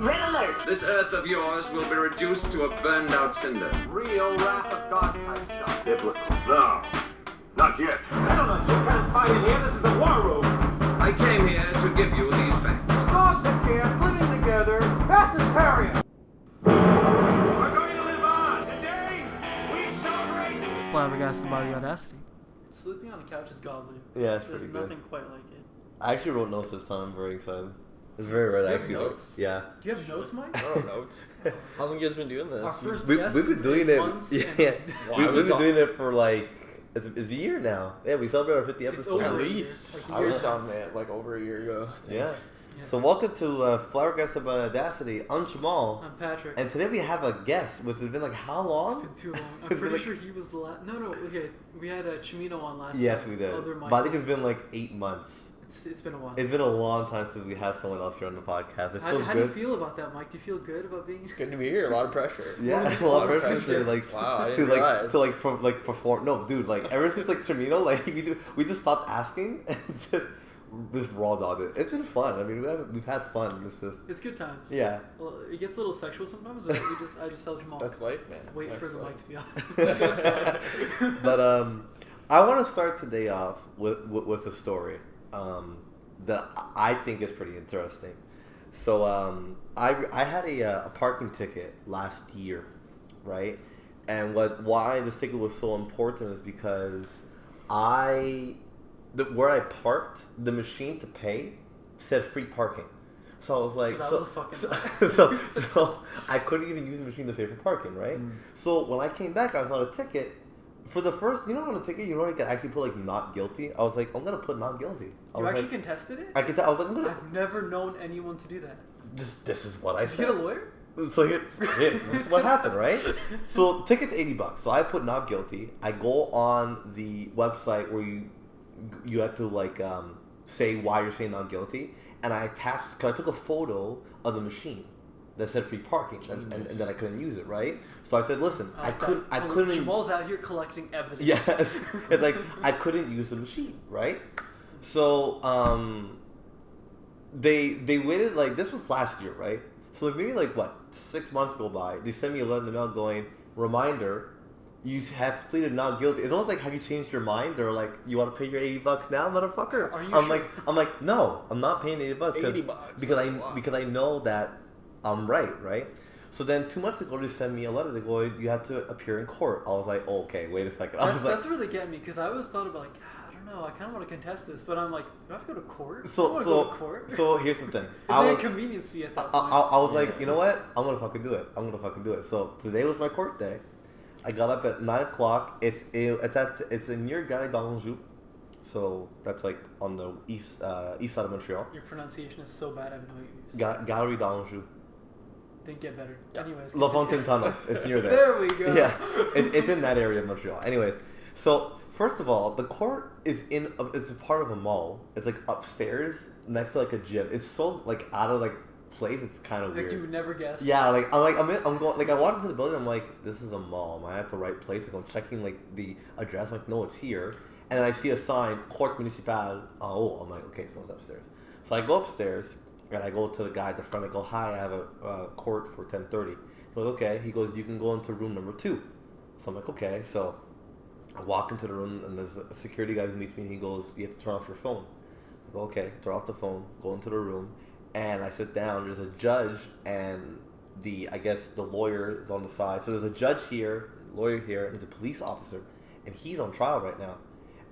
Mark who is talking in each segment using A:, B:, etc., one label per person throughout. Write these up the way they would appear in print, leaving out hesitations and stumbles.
A: Red alert!
B: This Earth of yours will be reduced to a burned-out cinder.
C: Real wrath of God type stuff.
D: Biblical.
E: No, not yet.
C: Gentlemen, you can't fight in here. This is the war room.
B: I came here to give you these facts.
C: Dogs and cats living together. Mass hysteria.
E: We're going to live on. Today, we celebrate.
F: Flabbergasted by the Audacity. Sleeping on a couch is godly.
D: Yeah, it's
F: There's
D: pretty good.
F: nothing quite like it.
D: I actually wrote notes this time. I'm very excited. It's very rare.
F: You have
D: Actually,
F: notes?
D: Yeah.
F: Do you have notes, Mike?
G: I don't know. How long you guys been doing this?
F: Our first
D: We've
F: guest
D: been doing it.
F: months
D: Yeah,
F: and-
D: we've been doing it for like it's a year now. Yeah, we celebrated our 50
F: It's
D: episode.
F: over
G: At
F: a year.
G: least.
F: Like a
G: I
F: year
G: was
F: now.
G: on it like over a year ago. I think.
D: Yeah.
F: Yeah.
D: So welcome to Flabbergasted by Audacity. I'm Jamal,
F: I'm Patrick.
D: and today we have a guest. Which has been like how long?
F: It's been too long. I'm
D: It's been
F: pretty
D: like-
F: sure he was the last. No, okay. We had Chimino on last
D: Yes,
F: time.
D: we did.
F: Other Mike.
D: But I think it's been like 8 months.
F: It's been a while.
D: It's been a long time since we had someone else here on the podcast. It
F: How
D: feels
F: do you
D: good.
F: feel about that, Mike? Do you feel good about being?
G: It's good to be here. A lot of pressure.
D: Yeah,
F: What
D: a lot of pressure
G: pressure.
D: to like
G: Wow, I
D: to
G: didn't
D: like
G: realize.
D: to like perform. No, dude, like ever since like Termino, like we just stopped asking and just raw dogged it. It's been fun. I mean, we've had fun. It's just
F: It's good times.
D: yeah.
F: Well, it gets a little sexual sometimes. But I just tell Jamal.
G: That's life, man.
F: Wait
G: That's
F: for the
G: life.
F: mic to be off. That's life.
D: But I want to start today off with a story that I think is pretty interesting. So I had a parking ticket last year, right? And why this ticket was so important is because where I parked, the machine to pay said free parking. So I was like,
F: So that was a fucking
D: so I couldn't even use the machine to pay for parking, right? So when I came back, I was on a ticket. For the first, you know, on a ticket, you know, you can actually put like not guilty. I was like, I'm gonna put not guilty. I
F: You
D: was
F: actually
D: like,
F: contested it?
D: I I was like, I'm gonna.
F: I've never known anyone to do that.
D: This is what I
F: Did you
D: said.
F: get a lawyer?
D: So this is what happened, right? So ticket's $80. So I put not guilty. I go on the website where you have to like say why you're saying not guilty, and I attached. Cause I took a photo of the machine that said free parking, and then I couldn't use it, right? So I said, listen, I couldn't.
F: Jamal's out here collecting evidence.
D: Yeah, it's like I couldn't use the machine, right? So they waited like this was last year, right? So like maybe like what 6 months go by, they send me a letter in the mail going reminder, you have pleaded not guilty. It's almost like have you changed your mind? They're like you want to pay your $80 now, motherfucker?
F: Are you
D: I'm
F: sure?
D: I'm like no, I'm not paying $80
G: $80,
D: because I know that I'm right? So then 2 months ago, they sent me a letter. They go, you have to appear in court. I was like, oh, okay, wait a second. I was
F: That's really getting me because I always thought about like I don't know, I kind of want to contest this, but I'm like, do I have to go to court? I don't wanna go to court.
D: so here's the thing.
F: Is
D: I
F: there
D: was,
F: a convenience fee at that
D: I
F: point?
D: was like, you know what? I'm gonna fucking do it. So today was my court day. I got up at 9 o'clock. It's in near Gare d'Anjou, so that's like on the east side of Montreal.
F: Your pronunciation is so bad. I have no idea.
D: Galerie d'Anjou.
F: Didn't get better. Anyways.
D: La
F: continue.
D: Fontaine Tunnel. It's near there.
F: There we go.
D: Yeah, it's in that area of Montreal. Anyways, so first of all, the court is it's a part of a mall. It's like upstairs next to like a gym. It's so like out of like place. It's kind of
F: Like
D: weird.
F: you would never guess.
D: Yeah, like I'm going like I walked into the building. I'm like, this is a mall. Am I at the right place? Like I'm checking like the address. I'm like, no, it's here. And then I see a sign, Court Municipal. Oh, I'm like, okay, so it's upstairs. So I go upstairs. And I go to the guy at the front. I go, hi, I have a court for 10:30. He goes, okay. He goes, you can go into room number 2. So I'm like, okay. So I walk into the room, and there's a security guy who meets me, and he goes, you have to turn off your phone. I go, okay. Turn off the phone. Go into the room, and I sit down. There's a judge, and I guess the lawyer is on the side. So there's a judge here, lawyer here, and there's a police officer, and he's on trial right now.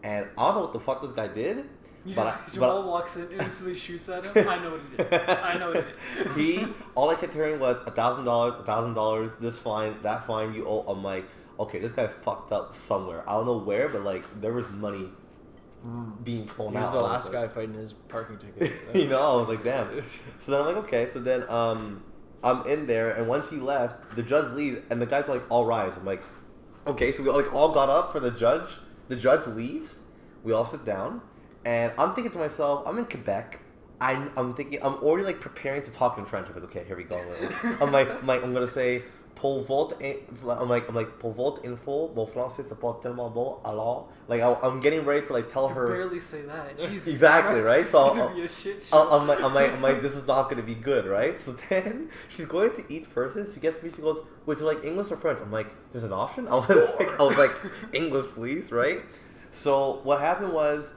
D: And I don't know what the fuck this guy did.
F: Jamal walks in and instantly shoots at him. I know what he did.
D: All I kept hearing was $1,000, this fine, that fine, you owe. I'm like, okay, this guy fucked up somewhere. I don't know where, but like there was money being thrown out.
G: He was the last guy fighting his parking ticket.
D: You know, I was like, damn. So then I'm like, okay. So then I'm in there, and once he left, the judge leaves, and the guy's like, all rise. I'm like, okay. So we like all got up for the judge. The judge leaves. We all sit down. And I'm thinking to myself, I'm in Quebec. I'm thinking, I'm already like preparing to talk in French. I'm like, okay, here we go. I'm gonna say, pour votre, I'm like, pour votre info, mon français c'est pas tellement bon, alors, like, I'm getting ready to, like, tell
F: You
D: her.
F: barely say that. Jesus
D: Exactly,
F: Christ,
D: right?
F: It's
D: So,
F: gonna be a shit show.
D: I'm like, this is not gonna be good, right? So then, she's going to each person, she gets me, she goes, would you like English or French? I'm like, there's an option? I was like, English, please, right? So, what happened was,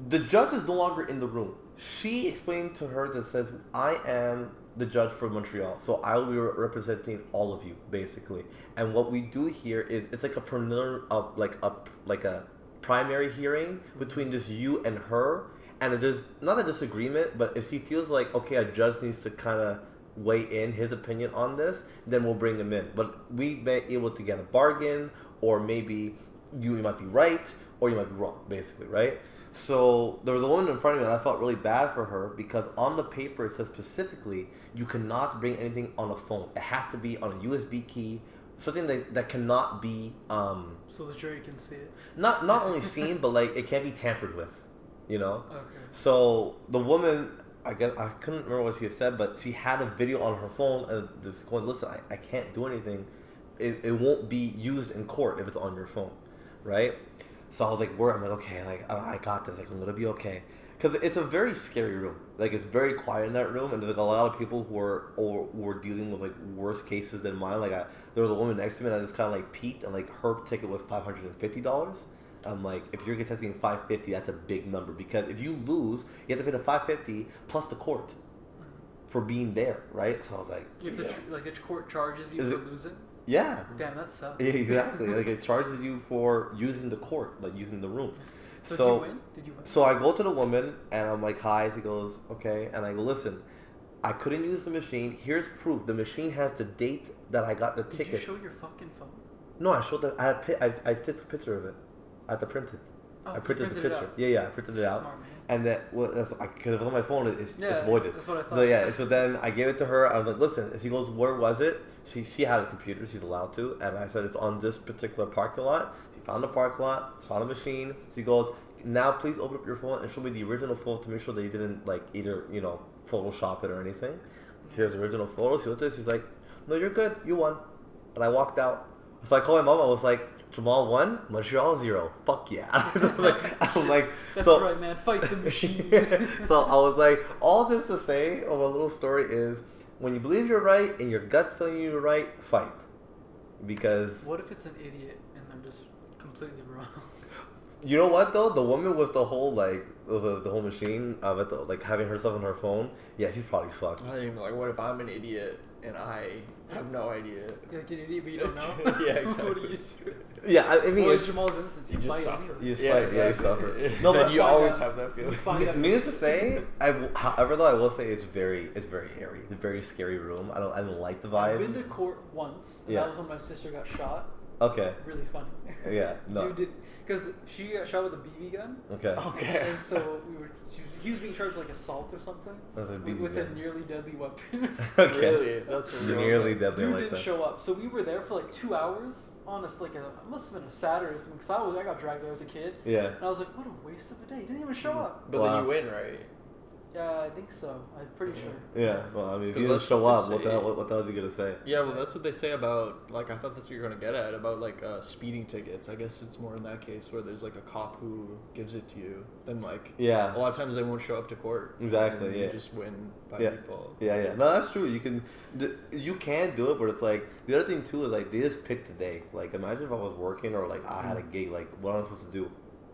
D: the judge is no longer in the room. She explained to her that says, I am the judge for Montreal, so I will be representing all of you, basically. And what we do here is, it's like a preliminary, like a primary hearing between just you and her, and there's not a disagreement, but if she feels like, okay, a judge needs to kind of weigh in his opinion on this, then we'll bring him in. But we may be able to get a bargain, or maybe you might be right, or you might be wrong, basically, right? So there was a woman in front of me, and I felt really bad for her because on the paper it says specifically you cannot bring anything on a phone. It has to be on a USB key, something that cannot be
F: so the jury can see it.
D: not only seen, but like it can't be tampered with, you know.
F: Okay.
D: So the woman, I guess I couldn't remember what she had said, but she had a video on her phone and just going, listen, I can't do anything. It won't be used in court if it's on your phone, right? So I was like, I'm like, okay, like I got this, like I'm gonna be okay, because it's a very scary room. Like it's very quiet in that room, and there's like a lot of people who are dealing with like worse cases than mine. Like there was a woman next to me, and I just kind of like peeked, and like her ticket was $550. I'm like, if you're contesting $550, that's a big number because if you lose, you have to pay the $550 plus the court for being there, right? So I was like,
F: You have to like the court charges you for losing.
D: Yeah.
F: Damn, that sucks.
D: Exactly. Like it charges you for using the court, like using the room.
F: So did you win? Did you win?
D: So I go to the woman and I'm like, hi. She goes, okay. And I go, listen, I couldn't use the machine. Here's proof. The machine has the date that I got the ticket.
F: Did you show your fucking phone?
D: No, I showed I took a picture of it. I had to print it.
F: Oh,
D: I printed the
F: printed it
D: picture.
F: out.
D: Yeah, I printed it out.
F: Smart man.
D: And that, well, because it was on my phone, it's voided.
F: That's what I thought.
D: So yeah, so then I gave it to her. I was like, listen. And she goes, where was it? She had a computer. She's allowed to. And I said, it's on this particular parking lot. She found the parking lot, saw the machine. She goes, now please open up your phone and show me the original photo to make sure that you didn't like either, Photoshop it or anything. Here's the original photo. She looked at it. She's like, no, you're good. You won. And I walked out. So I called my mom. I was like, Jamal 1, Montreal 0. Fuck yeah. I'm like,
F: That's
D: so,
F: right, man. Fight the machine.
D: So I was like, all this to say of a little story is, when you believe you're right and your gut's telling you you're right, fight. Because...
F: What if it's an idiot and I'm just completely wrong?
D: You know what though? The woman was the whole like the whole machine of it, like having herself on her phone. Yeah, she's probably fucked.
G: I think like, what if I'm an idiot and I have no idea?
F: You're like an idiot, but you don't know.
G: Yeah, exactly.
F: What do you do?
D: Yeah, I mean,
F: Well,
D: it's,
F: Jamal's innocence. You
G: just
F: fight
G: suffer.
F: anyway.
D: you just
G: Yeah,
D: fight, yeah, you
G: exactly.
D: suffer.
G: No,
D: No,
G: but you
F: find
G: always
F: out-
G: have that feeling.
F: Find out.
D: needless to say, however though, I will say it's very airy. It's a very scary room. I don't like the
F: I've
D: vibe.
F: been to court once. And
D: Yeah.
F: That was when my sister got shot.
D: Okay.
F: Really funny.
D: Yeah. No.
F: Dude did, because she got shot with a BB gun.
D: Okay.
G: Okay.
F: And so he was being charged like assault or something.
D: With a BB
F: with
D: gun.
F: a nearly deadly weapon or something.
D: Okay.
G: Really? That's really
D: Nearly deadly
F: Dude
D: like
F: didn't
D: that.
F: show up, so we were there for like 2 hours. Honest, like it must have been a Saturday or something. Because I got dragged there as a kid,
D: Yeah.
F: and I was like, what a waste of a day. He didn't even show up.
G: But
D: Wow.
G: then you win, right?
F: Yeah, I think so. I'm pretty sure.
D: Yeah. Well, I mean, if
G: 'Cause
D: you didn't
G: that's
D: show
G: what
D: up,
G: they
D: what the
G: say.
D: hell? What the hell is he gonna say?
G: Yeah, well, that's what they say about, like, I thought that's what you're going to get at, about, like, speeding tickets. I guess it's more in that case where there's, like, a cop who gives it to you. Then, like,
D: Yeah.
G: a lot of times they won't show up to court.
D: Exactly,
G: and
D: yeah.
G: You just win by
D: Yeah.
G: default.
D: Yeah. No, that's true. You can do it, but it's like the other thing too is like they just pick the day. Like imagine if I was working or like I had a gig. Like what am I supposed to do?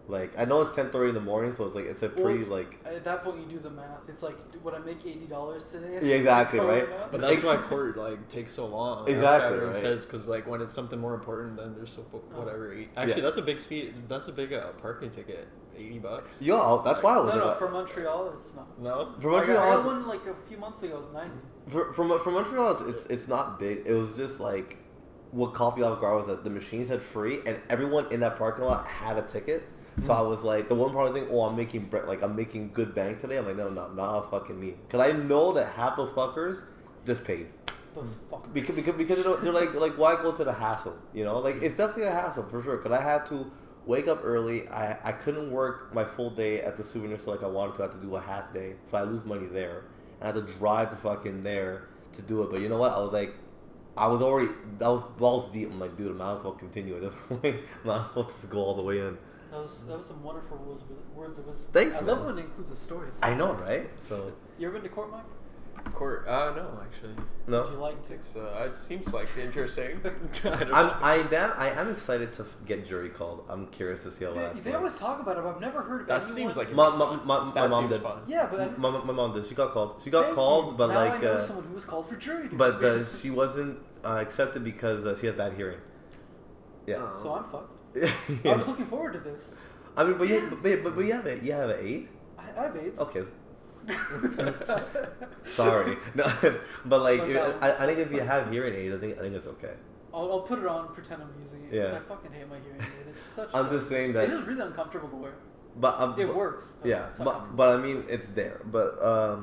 D: Like I know it's 10:30 in the morning, so it's like it's a pretty like.
F: At that point, you do the math. It's like, would I make $80 today?
D: Yeah, exactly,
F: Probably
D: right?
F: not.
G: But that's why court, like, takes so long.
D: Exactly,
G: Everyone
D: right.
G: says, because, like, when it's something more important, then there's so whatever. Actually,
D: Yeah.
G: that's a big that's a big parking ticket. $80.
D: Yo, that's why I was
F: No,
D: like,
F: for Montreal, it's not.
G: No?
D: for
F: I
D: Montreal.
F: got one like a few months ago. It was 90.
D: For Montreal, it's not big. It was just like what caught me off guard was that the machine said free, and everyone in that parking lot had a ticket. So I was like, the one part of the thing, I'm making good bank today. I'm like, no, not fucking me, because I know that half those fuckers just paid.
F: Those fuckers.
D: Because they're like why go to the hassle? You know, like it's definitely a hassle for sure. Because I had to wake up early. I couldn't work my full day at the souvenir store like I wanted to. I had to do a half day, so I lose money there. And I had to drive to fucking there to do it. But you know what? I was like, I was already, that was balls deep. I'm like, dude, I might as well continue at this point. Might as well just go all the way in.
F: That was some wonderful words of wisdom.
D: Thanks,
F: I
D: man.
F: love when it includes a story.
D: I know, right? So
F: You ever been to court, Mike?
G: Court? No, actually.
D: no.
F: Would you like to?
G: It seems like interesting.
D: I am excited to get jury called. I'm curious to see how that's
F: They
D: like.
F: always talk about it, but I've never heard of
G: That
F: anyone.
G: seems like
D: My
G: that
D: mom
G: seems
D: did.
G: fun.
F: Yeah, but
D: My mom did. She got called. She got
F: Thank
D: called,
F: you.
D: but
F: now
D: like,
F: I know someone who was called for jury duty.
D: but she wasn't accepted because she has bad hearing. Yeah.
F: So I'm fucked.
D: Yeah.
F: I was looking forward to this.
D: I mean, but you have it. You have an 8.
F: I have AIDS.
D: Okay. Sorry. No, but like,
F: But
D: I think if you have hearing aids, I think it's okay.
F: I'll put it on, pretend I'm using it.
D: Yeah.
F: Because I fucking hate my hearing aid. It's such.
D: I'm just saying that.
F: It's just really uncomfortable to wear.
D: But
F: It works.
D: Yeah,
F: it's not-
D: but I mean it's there. But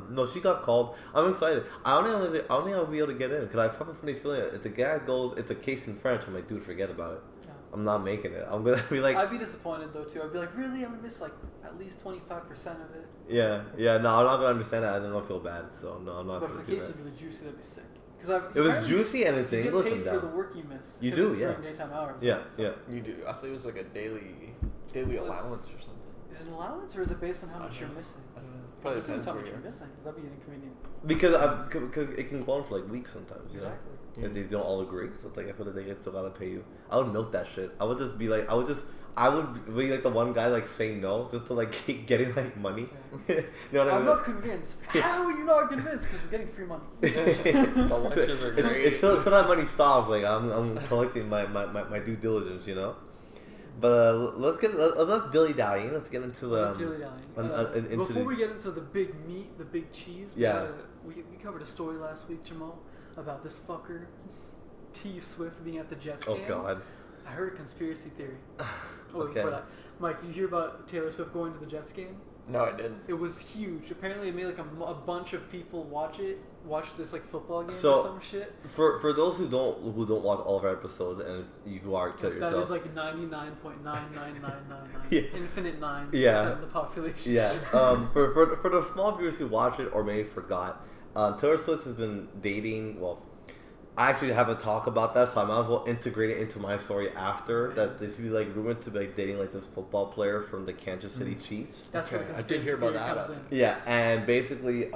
D: no, she got called. I'm excited. I don't think I'll be able to get in because I have a funny feeling if the guy goes, it's a case in French. I'm like, dude, forget about it.
F: Yeah.
D: I'm not making it. I'm gonna be like,
F: I'd be disappointed though too. I'd be like, really? I'm gonna miss like at least 25% of it.
D: yeah. No, I'm not gonna understand that. I don't feel bad. So no, I'm not
F: But if
D: gonna
F: the
D: do
F: case
D: that.
F: was really juicy, that'd be sick. Because
D: It was juicy and it's
F: you
D: in
F: get
D: English
F: paid
D: and
F: for
D: down.
F: the work you miss.
D: You
F: 'cause
D: do,
F: it's
D: yeah.
F: during daytime hours.
D: Yeah,
F: right? So
D: yeah.
G: You do. I thought it was like a daily allowance or something.
F: Is it an allowance or is it based on how
G: I
F: much
G: don't
F: you're
G: know.
F: missing?
G: I don't know.
F: Well,
G: Probably
F: it depends
G: depends
F: how
G: where
F: much
G: you're.
F: you're missing. 'Cause that'd be inconvenient.
D: Because it can go on for like weeks sometimes. You know?
F: Exactly.
D: If they don't all agree, so it's like I feel like they still gotta pay you. I would milk that shit. I would just be like, I would be like the one guy like saying no just to like keep getting like money. You know what I
F: I'm
D: mean?
F: not convinced. How are you not convinced? Because we're getting free money.
G: The lunches are great.
D: Until that money stops, like I'm collecting my due diligence, you know. But let's dilly dally. Let's get into into
F: Before
D: these-
F: we get into the big meat, the big cheese,
D: Yeah.
F: we covered a story last week, Jamal, about this fucker, T Swift being at the Jets
D: Oh
F: game.
D: God.
F: I heard a conspiracy theory. Oh,
D: Okay.
F: before that, Mike, did you hear about Taylor Swift going to the Jets game?
G: No, I didn't.
F: It was huge. Apparently, it made like a bunch of people watch this like football game
D: So,
F: or some shit.
D: For those who don't watch all of our episodes and you are kill
F: That
D: yourself.
F: is like 99.99999
D: Yeah.
F: infinite nines
D: Yeah.
F: percent of the population.
D: Yeah. For the small viewers who watch it or maybe forgot, Taylor Swift has been dating. Well, I actually have a talk about that, so I might as well integrate it into my story after. That this be like rumored to be like dating like this football player from the Kansas City Chiefs.
F: That's where the
G: Okay, I did hear
F: conspiracy
G: about
F: theory
G: that.
F: comes in.
D: Yeah, and basically,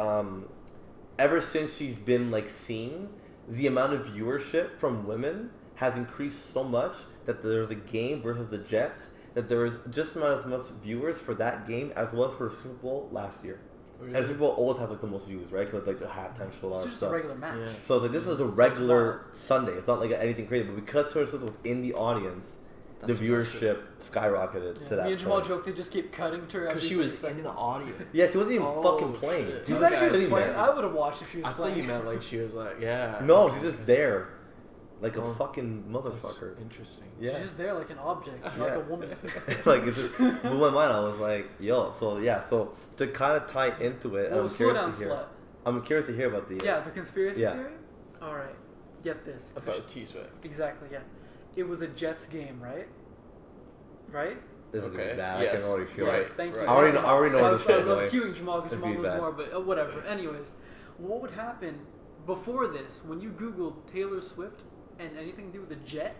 D: ever since she's been like seen, the amount of viewership from women has increased so much that there's a game versus the Jets that there is just as much viewers for that game as well for the Super Bowl last year. And the Super Bowl always has like the most views, right? Because like the halftime show
F: It's
D: and
F: just
D: stuff.
F: a regular match.
G: Yeah.
D: So it's like this is a regular Sunday. It's not like anything crazy, but because Taylor Swift was in the audience,
G: That's
D: the viewership skyrocketed
F: Yeah.
D: to that
F: Me and Jamal
D: point.
F: joked they just keep cutting to her
G: Because
F: every
G: she
F: 30
G: was
F: seconds.
G: in the audience.
D: Yeah, she wasn't even
G: Oh,
D: fucking playing.
G: shit.
D: She
F: Dude,
D: was
F: that
D: just
F: if she was
D: sitting
F: playing,
D: there.
F: I would have watched if she was
G: I thought
F: playing.
G: you meant like she was like, yeah.
D: No, she's just there, like a
G: Oh,
D: fucking
G: That's
D: motherfucker.
G: interesting.
D: Yeah.
F: She's just there like an object, like
D: Yeah.
F: a woman.
D: Like it just blew my mind. I was like, yo. So yeah. So to kind of tie into it,
F: Well,
D: I'm
F: slow
D: curious
F: down,
D: to hear.
F: slut.
D: I'm curious to hear about the.
F: Yeah, the conspiracy
D: Yeah.
F: theory? Alright, get this. So
G: About T Swift.
F: exactly, yeah. It was a Jets game, right? Right?
D: This is gonna
G: Okay.
D: be bad. I
G: Yes.
D: can already feel
G: Right.
D: it.
F: Yes, thank you.
G: right.
D: I already know
F: I
D: where
F: was,
D: this
F: I
D: is
F: was
D: going.
F: cueing Jamal because
D: It'd
F: Jamal
D: be
F: knows
D: bad.
F: more, but whatever. Anyways, what would happen before this, when you Googled Taylor Swift and anything to do with a jet,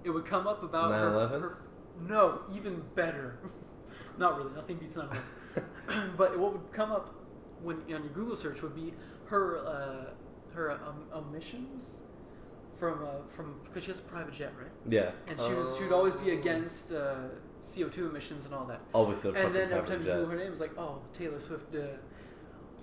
F: it would come up about
D: 9/11?
F: her. No, even better. Not really. Nothing beats 9/11. But what would come up when on your Google search would be her emissions from because she has a private jet, right?
D: Yeah.
F: And she would always be against CO2 emissions and all that.
D: Always the
F: And
D: fucking
F: then every
D: private
F: time you
D: jet.
F: Google her name, it's like, oh, Taylor Swift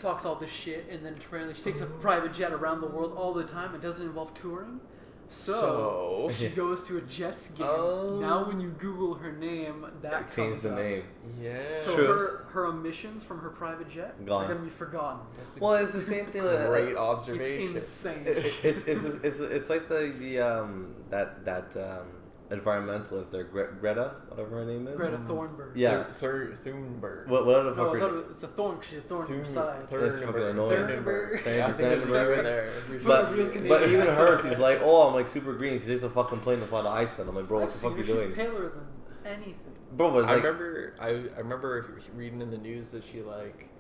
F: talks all this shit, and then apparently she takes a private jet around the world all the time. It doesn't involve touring. So she goes to a Jets game.
G: Oh.
F: Now when you Google her name, that
D: Change
F: comes
D: the
F: up.
D: name.
G: Yeah.
F: So
D: True.
F: her emissions from her private jet
D: Gone.
F: are gonna be forgotten.
G: That's a
D: Well, it's the same thing. Like,
G: great observation.
F: It's insane.
D: It's like that environmentalist there, Greta, whatever her name is.
F: Greta Thunberg.
D: Yeah.
G: Thunberg.
D: Whatever the
F: No,
D: fuck
F: I
D: her
F: thought it's a thorn. 'Cause she's a thorn in her side.
D: That's fucking annoying.
F: Thunberg.
G: Yeah, I think it's
D: Thunberg.
G: right there.
D: But
F: Real Canadian
D: but even her,
F: accent.
D: she's like, oh, I'm like super green. She takes a fucking plane to fly to Iceland. I'm like, bro, what
F: I've
D: the
F: seen
D: fuck
F: her.
D: you
F: She's
D: doing?
F: paler than anything.
D: Bro, but
G: I
D: like,
G: remember reading in the news that she like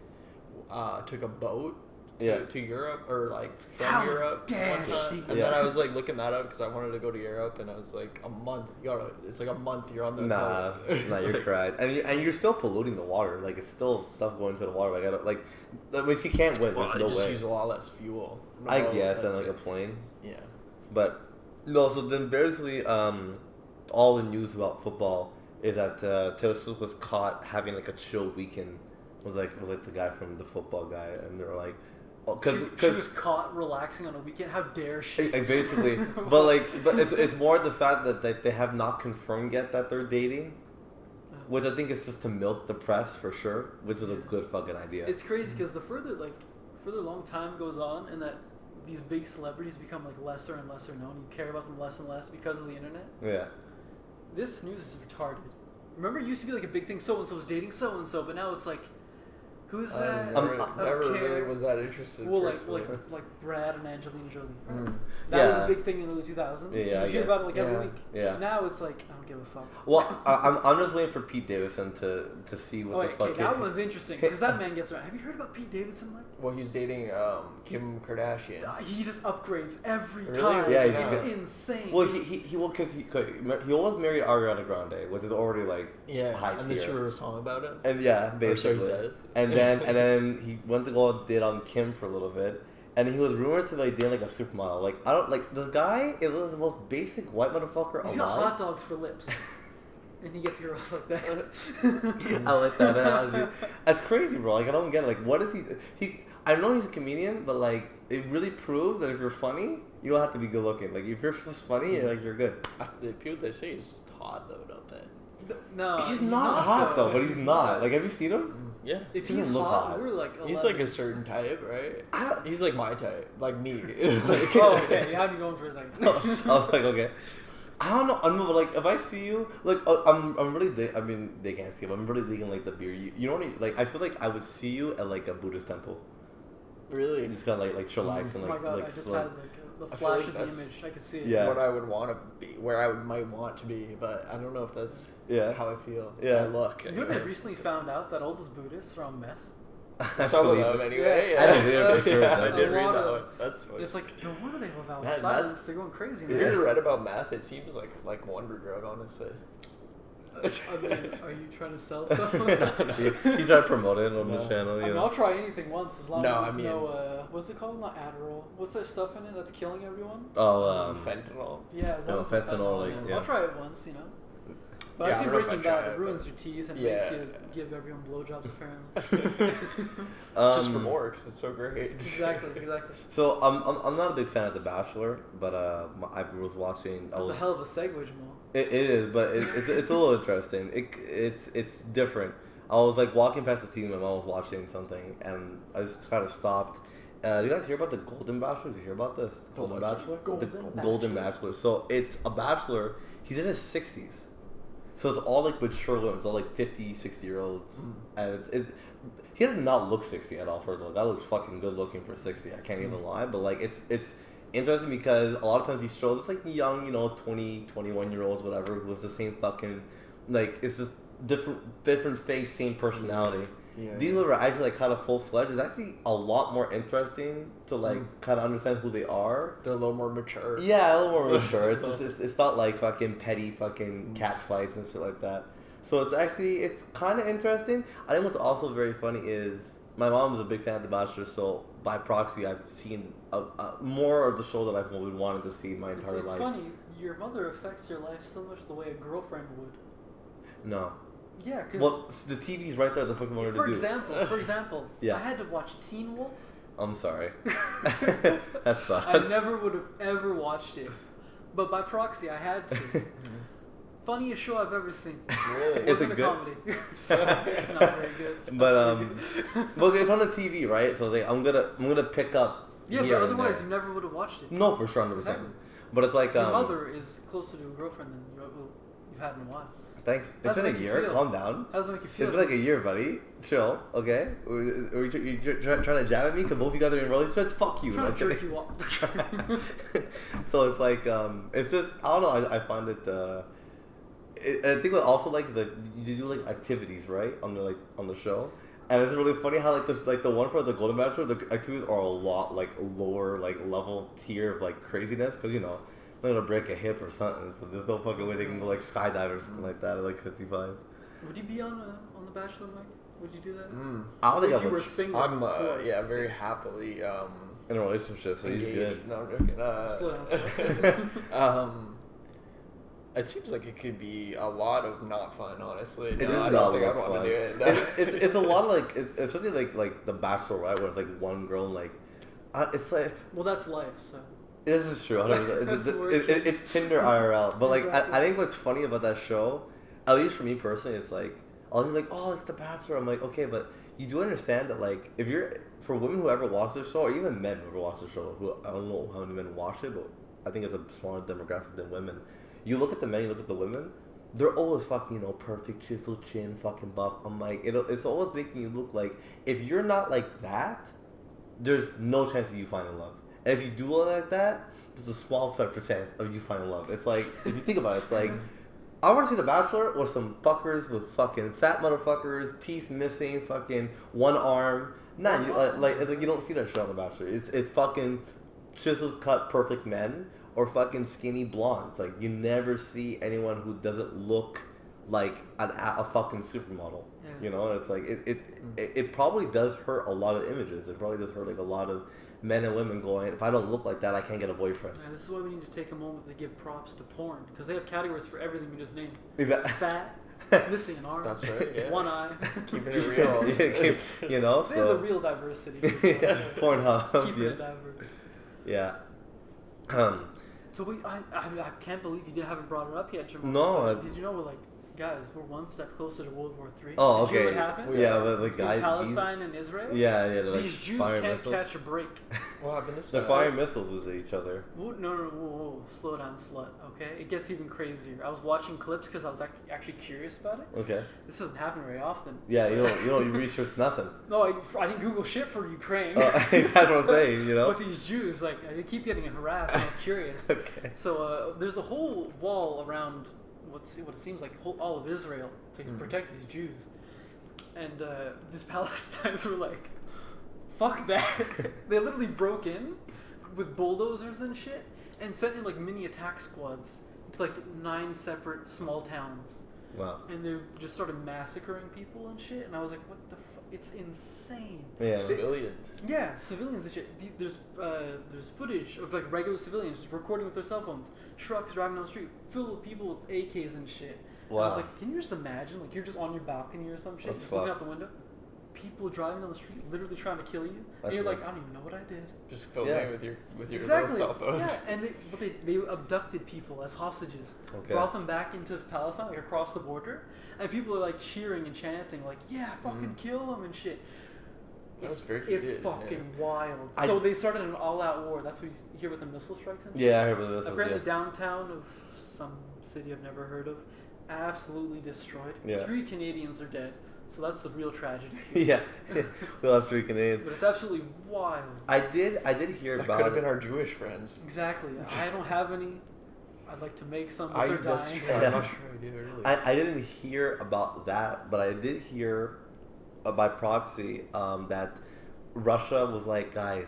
G: took a boat to Europe or like from
F: How
G: Europe.
F: dare
G: one time.
F: she.
G: And
D: Yeah.
G: then I was like looking that up because I wanted to go to Europe, and I was like, a month. It's like a month you're on the
D: Nah,
G: boat.
D: nah, you're correct, and you're still polluting the water. Like it's still stuff going to the water. Like I mean, she can't win.
G: Well,
D: There's
G: I
D: no
G: just
D: way.
G: use a lot less fuel.
D: I
G: No,
D: guess than
G: that's
D: like a
G: it.
D: plane,
G: Yeah.
D: but no. So then basically, all the news about football is that Taylor Swift was caught having like a chill weekend. Was like the guy from the football guy, and they were like, oh,
F: She was caught relaxing on a weekend. How dare she?
D: like basically, but it's more the fact that they have not confirmed yet that they're dating, which I think is just to milk the press for sure, which is a good fucking idea.
F: It's crazy because the further long time goes on, and that these big celebrities become like lesser and lesser known, you care about them less and less because of the internet.
D: Yeah.
F: This news is retarded. Remember, it used to be like a big thing. So and so's dating so and so, but now it's like, who's that?
G: Never,
F: I don't
G: never really
F: care.
G: was that interested.
F: Well,
G: personally.
F: like Brad and Angelina Jolie.
G: Mm.
F: That was
D: Yeah.
F: a big thing in the early 2000s.
D: Yeah,
F: you
D: I
F: hear
D: get-
F: about it like every
G: yeah.
F: week.
D: Yeah.
F: Now it's like, I don't give a fuck.
D: Well, I'm just waiting for Pete Davidson to see what
F: Oh,
D: the
F: wait,
D: fuck.
F: okay, that one's interesting because that man gets around. Have you heard about Pete Davidson, Mike?
G: Well, he was dating Kim Kardashian.
F: He just upgrades every
G: Really?
F: time.
D: Yeah,
F: it's
D: he-
F: insane.
D: Well, he almost married Ariana Grande, which is already like
G: Yeah,
D: high
G: and then she
D: tier.
G: wrote a song about it.
D: And yeah,
G: Or so he
D: basically.
G: says.
D: And then he went to go date on Kim for a little bit, and he was rumored to like date like a supermodel. Like I don't like this guy is the most basic white motherfucker
F: He's got
D: alive.
F: hot dogs for lips. And he gets girls like that.
D: I like that analogy. That's crazy, bro. Like I don't get it. Like what is he? I know he's a comedian, but like it really proves that if you're funny, you don't have to be good looking. Like if you're just funny, you're good.
G: The people they say he's hot though, don't they?
F: No,
D: He's not hot though, but he's not. Like have you seen him?
G: Yeah.
F: If
D: He
F: he's
D: doesn't look
F: hot,
D: hot.
F: we're like 11.
G: He's like a certain type, right? He's like my type, like me. Like,
F: Oh, okay. You had me going for a second.
D: I was like, okay. I don't know, but like if I see you, like I'm really, I mean they can't see, but I'm really digging like the beer. You know what I mean? Like I feel like I would see you at like a Buddhist temple.
G: Really?
D: You just gotta like chillax
F: Oh
D: and
F: my
D: like
F: god,
D: like
F: I just
D: split.
F: had the
G: I feel
F: flash
G: like
F: of the
G: that's-
F: image. I could see it.
D: Yeah.
G: What I would want to be, where I might want to be, but I don't know if that's
D: Yeah.
G: how I feel.
D: Yeah.
G: I look.
F: You know they recently found out that all those Buddhists are on meth?
G: Some of
D: believe
G: them,
D: it.
G: anyway.
D: I did for sure.
G: Yeah, I
D: A
G: did read
F: lot
G: that
F: of-
G: one. That's funny.
F: It's like, no wonder they love out
G: Man,
F: silence. They're going crazy.
G: If you
F: Man.
G: ever read about meth, it seems like wonder drug, honestly.
F: I mean, are you trying to sell something?
D: He's trying to promote it on the
G: No.
D: channel.
F: I
D: You
F: mean,
D: know.
F: I'll try anything once as long
G: No,
F: as
G: I
F: there's
G: mean-
F: no, what's it called? Not Adderall. What's that stuff in it that's killing everyone?
D: Oh,
G: Fentanyl.
F: Yeah, is that
D: no,
F: what's in
D: fentanyl, like,
F: yeah.
D: yeah.
F: I'll try it once, you know. But
G: Yeah,
F: I've
G: I
F: seen
G: don't know if
F: Breaking
G: I'd try
F: Bad. It
G: it,
F: ruins
G: but-
F: your teeth and
G: Yeah.
F: makes you give everyone blowjobs, apparently.
G: Just for more, because it's so great.
F: Exactly.
D: So I'm not a big fan of The Bachelor, but I was watching.
F: That's a hell of a segue, Jamal.
D: It is, but it's a little interesting. It's different. I was like walking past the TV, my mom was watching something, and I just kind of stopped. Do you guys hear about the Golden Bachelor? Did you hear about this? The Golden
G: what's it?
D: Bachelor?
F: Golden
D: The Golden Bachelor. So it's a bachelor. He's in his 60s. So it's all like mature women. It's all like 50, 60-year-olds. And it's he does not look 60 at all, first of all. That looks fucking good looking for 60. I can't even lie. But like it's interesting because a lot of times these shows, it's like young, 20, 21-year-olds, whatever, who was the same fucking, like, it's just different face, same personality.
G: Yeah.
D: These are actually like kind of full-fledged. It's actually a lot more interesting to like kind of understand who they are.
G: They're a little more mature.
D: Yeah, a little more mature. It's just it's not like fucking petty fucking cat fights and shit like that. So it's kind of interesting. I think what's also very funny is my mom was a big fan of The Bachelor, so by proxy I've seen more of the show that I've been wanting to see my entire
F: It's
D: life.
F: funny. Your mother affects your life so much the way a girlfriend would.
D: No.
F: Yeah, because
D: Well, the TV's right there. The fucking wanted
F: for
D: to do.
F: example,
D: Yeah.
F: I had to watch Teen Wolf.
D: I'm sorry. That sucks.
F: I never would have ever watched it, but by proxy, I had to. Funniest show I've ever seen.
G: Really?
F: It
D: Is
F: wasn't
D: it
F: a
D: good?
F: comedy. it's not very good. It's not
D: But
F: very good.
D: well, it's on the TV, right? So like, I'm gonna pick up.
F: Yeah,
D: here
F: but
D: and
F: otherwise
D: there.
F: you never would have watched it.
D: No, for sure, 100%.
F: Exactly.
D: But it's like
F: Your mother is closer to a girlfriend than you've had in a while.
D: Thanks.
F: How
D: It's
F: does
D: been
F: it
D: a
F: make you
D: year.
F: feel?
D: Calm down.
F: How does it make you feel?
D: It's been like a year, buddy. Chill, okay? Are you trying to jab at me? Because both of you guys are in relationships? Fuck you.
F: I'm trying to
D: okay?
F: jerk you off.
D: So it's like, it's just, I don't know, I find it, I think also like you do like activities, right? On the show. And it's really funny how like this, like the one for the Golden Bachelor, the activities are a lot like lower like level tier of like craziness because you know they're gonna break a hip or something, so there's no fucking way they can go like skydive or something like that at like 55.
F: Would you be on The Bachelor, Mike? Would you do that?
D: I don't think
F: If
D: I
F: you were
D: would.
F: single,
G: I'm
F: of course.
G: very happily
D: In a relationship, so he's
G: engaged.
D: good.
G: No, I'm joking.
F: Slow down.
G: It seems like it could be a lot of not fun, honestly.
D: It
G: No,
D: is
G: I
D: not
G: don't think
D: a
G: I'd
D: lot of
G: want
D: fun.
G: to do it.
D: It's a lot of like, especially like the Bachelor, right? Where it's like one girl, and, like, it's like
F: Well, that's life, so.
D: this is true. 100%.
F: That's
D: It's Tinder IRL, but like
F: Exactly.
D: I think what's funny about that show, at least for me personally, it's like I'll be like, oh, it's the Bachelor. I'm like, okay, but you do understand that like if you're for women who ever watch this show, or even men who ever watch the show, who I don't know how many men watch it, but I think it's a smaller demographic than women. You look at the men, you look at the women. They're always fucking, perfect chiseled chin, fucking buff. I'm like, it's always making you look like if you're not like that, there's no chance of you finding love. And if you do look like that, there's a small chance of you finding love. It's like if you think about it, it's like I want to see The Bachelor with some fuckers with fucking fat motherfuckers, teeth missing, fucking one arm. Nah, you, it's like you don't see that shit on The Bachelor. It's fucking chiseled cut perfect men. Or fucking skinny blondes. Like, you never see anyone who doesn't look like a fucking supermodel.
F: Yeah.
D: You know? And it's like, it probably does hurt a lot of images. It probably does hurt, like, a lot of men and women going, if I don't look like that, I can't get a boyfriend.
F: Yeah, this is why we need to take a moment to give props to porn. Because they have categories for everything we just named.
D: Exactly.
F: Fat, missing an arm.
G: That's right, yeah.
F: One eye.
G: Keeping it real.
D: You know?
F: They have the
D: So,
F: real diversity.
D: yeah, Pornhub.
F: Keeping
D: Yeah.
F: it diverse.
D: Yeah.
F: So I can't believe you haven't brought it up yet, Jamal.
D: No,
F: Did you know guys, we're one step closer to World War III?
D: Oh,
F: Did you know
D: okay.
F: what happened?
D: Yeah, but the
F: With
D: guys.
F: Palestine and Israel?
D: Yeah, they're like
F: These Jews
D: firing
F: can't
D: missiles.
F: catch a break.
G: What happened this
D: They're
G: time?
D: firing missiles at each other.
F: Whoa, slow down, slut, okay? It gets even crazier. I was watching clips because I was actually curious about it.
D: Okay.
F: This doesn't happen very often.
D: Yeah, you research nothing.
F: No, I didn't Google shit for Ukraine.
D: That's what I'm saying, you know?
F: With these Jews, like, I keep getting harassed, and I was curious.
D: Okay.
F: So there's a whole wall around what it seems like all of Israel to protect these Jews. And these Palestinians were like, fuck that. They literally broke in with bulldozers and shit and sent in like mini attack squads to like 9 separate small towns.
D: Wow.
F: And they just started massacring people and shit. And I was like, what the fuck? It's insane.
D: Yeah.
G: Civilians.
F: Yeah, civilians and shit. There's footage of like regular civilians just recording with their cell phones. Trucks driving down the street filled with people with AKs and shit. And I was
D: Wow.
F: like, can you just imagine? Like you're just on your balcony or some shit,
D: That's
F: just looking
D: fucked.
F: out the window. People driving down the street, literally trying to kill you.
D: That's
F: And you're like,
D: it.
F: I don't even know what I did.
G: Just filming
D: Yeah.
G: with your
F: Exactly.
G: little cell phone.
F: Yeah, and they abducted people as hostages,
D: Okay.
F: brought them back into Palestine, like across the border, and people are like cheering and chanting, like, yeah, fucking kill them and shit.
G: That's very
F: It's
G: good,
F: fucking wild.
D: I-
F: So they started an all-out war. That's what you hear with the missile strikes and shit.
D: Yeah, I heard about this.
F: Apparently downtown of some city I've never heard of, absolutely destroyed.
D: Yeah.
F: 3 Canadians are dead. So that's the real tragedy.
D: Yeah. Well, that's freaking Canadian.
F: But it's absolutely wild.
D: I did hear
G: That
D: about
G: could have
D: it.
G: been our Jewish friends.
F: Exactly. I don't have any. I'd like to make some, but
G: I
F: they're
G: that's
F: dying.
G: true. I'm not sure I do really.
D: I didn't hear about that, but I did hear by proxy that Russia was like, guys,